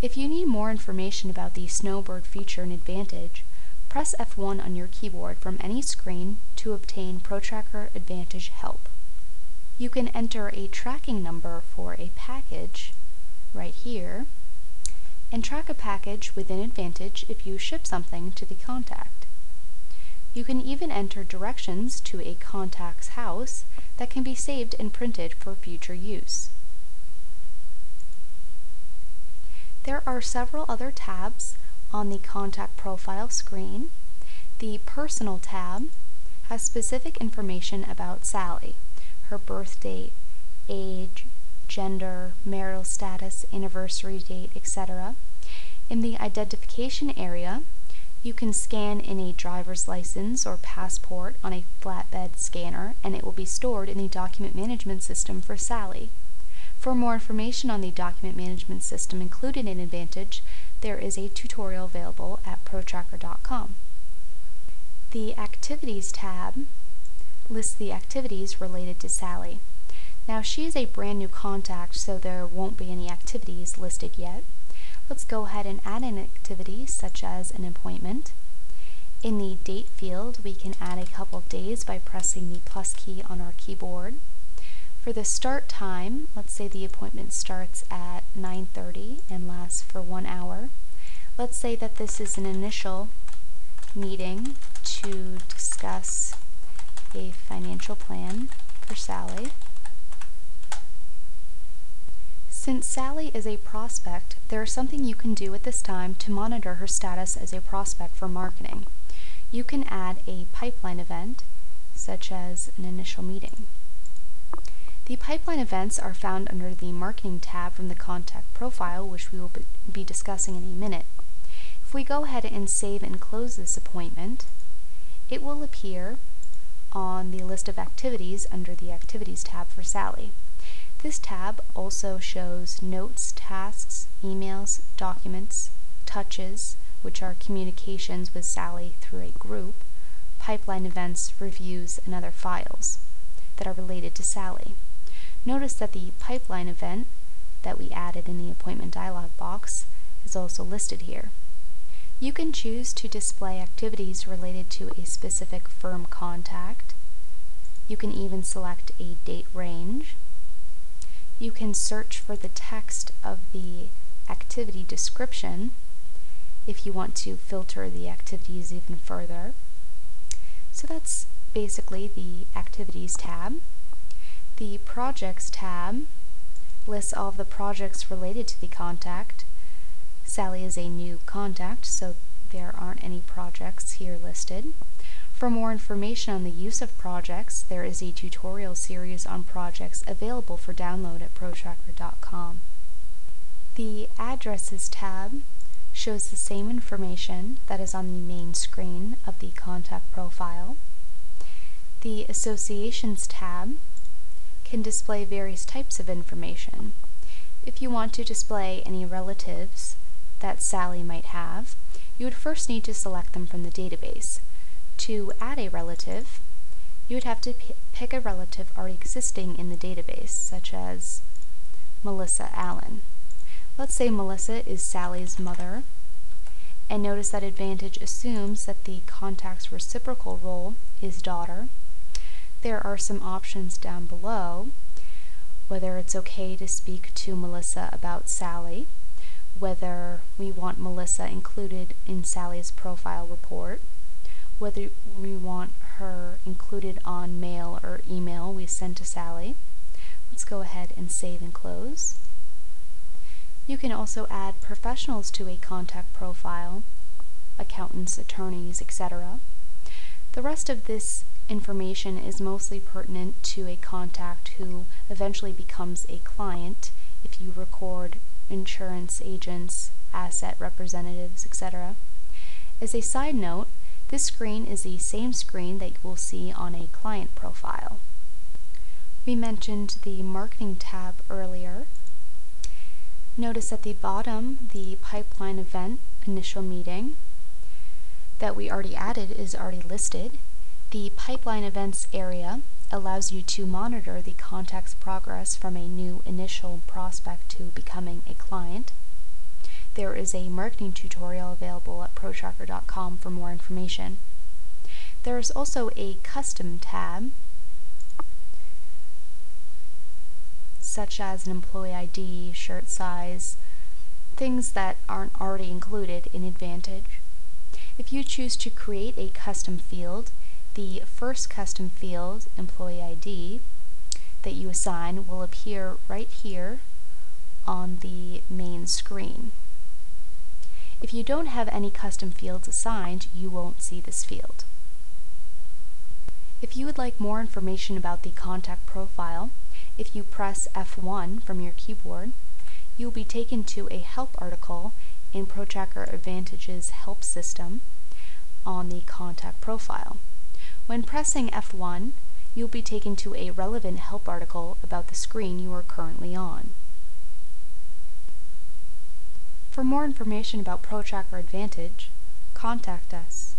If you need more information about the Snowbird feature in Advantage, press F1 on your keyboard from any screen to obtain ProTracker Advantage help. You can enter a tracking number for a package right here and track a package within Advantage if you ship something to the contact. You can even enter directions to a contact's house that can be saved and printed for future use. There are several other tabs on the contact profile screen. The Personal tab has specific information about Sally, her birth date, age, gender, marital status, anniversary date, etc. In the Identification area, you can scan in a driver's license or passport on a flatbed scanner, and it will be stored in the document management system for Sally. For more information on the document management system included in Advantage, there is a tutorial available at protracker.com. The Activities tab lists the activities related to Sally. Now, she is a brand new contact, so there won't be any activities listed yet. Let's go ahead and add an activity such as an appointment. In the date field, we can add a couple of days by pressing the plus key on our keyboard. For the start time, let's say the appointment starts at 9:30 and lasts for 1 hour. Let's say that this is an initial meeting to discuss a financial plan for Sally. Since Sally is a prospect, there is something you can do at this time to monitor her status as a prospect for marketing. You can add a pipeline event, such as an initial meeting. The pipeline events are found under the Marketing tab from the Contact Profile, which we will be discussing in a minute. If we go ahead and save and close this appointment, it will appear on the list of activities under the Activities tab for Sally. This tab also shows notes, tasks, emails, documents, touches, which are communications with Sally through a group, pipeline events, reviews, and other files that are related to Sally. Notice that the pipeline event that we added in the appointment dialog box is also listed here. You can choose to display activities related to a specific firm contact. You can even select a date range. You can search for the text of the activity description if you want to filter the activities even further. So that's basically the Activities tab. The Projects tab lists all of the projects related to the contact. Sally is a new contact, so there aren't any projects here listed. For more information on the use of projects, there is a tutorial series on projects available for download at protracker.com. The Addresses tab shows the same information that is on the main screen of the contact profile. The Associations tab can display various types of information. If you want to display any relatives that Sally might have, you would first need to select them from the database. To add a relative, you would have to pick a relative already existing in the database, such as Melissa Allen. Let's say Melissa is Sally's mother, and notice that Advantage assumes that the contact's reciprocal role is daughter. There are some options down below, whether it's okay to speak to Melissa about Sally, whether we want Melissa included in Sally's profile report, whether we want her included on mail or email we send to Sally. Let's go ahead and save and close. You can also add professionals to a contact profile, accountants, attorneys, etc. The rest of this information is mostly pertinent to a contact who eventually becomes a client if you record insurance agents, asset representatives, etc. As a side note, this screen is the same screen that you will see on a client profile. We mentioned the Marketing tab earlier. Notice at the bottom, the pipeline event initial meeting that we already added is already listed. The pipeline events area allows you to monitor the contact's progress from a new initial prospect to becoming a client. there is a marketing tutorial available at protracker.com for more information. There is also a custom tab, such as an employee ID, shirt size, things that aren't already included in Advantage. If you choose to create a custom field, the first custom field, employee ID, that you assign will appear right here on the main screen. If you don't have any custom fields assigned, you won't see this field. If you would like more information about the contact profile, if you press F1 from your keyboard, you will be taken to a help article in Protracker Advantage's help system on the contact profile. When pressing F1, you will be taken to a relevant help article about the screen you are currently on. For more information about Protracker Advantage, contact us.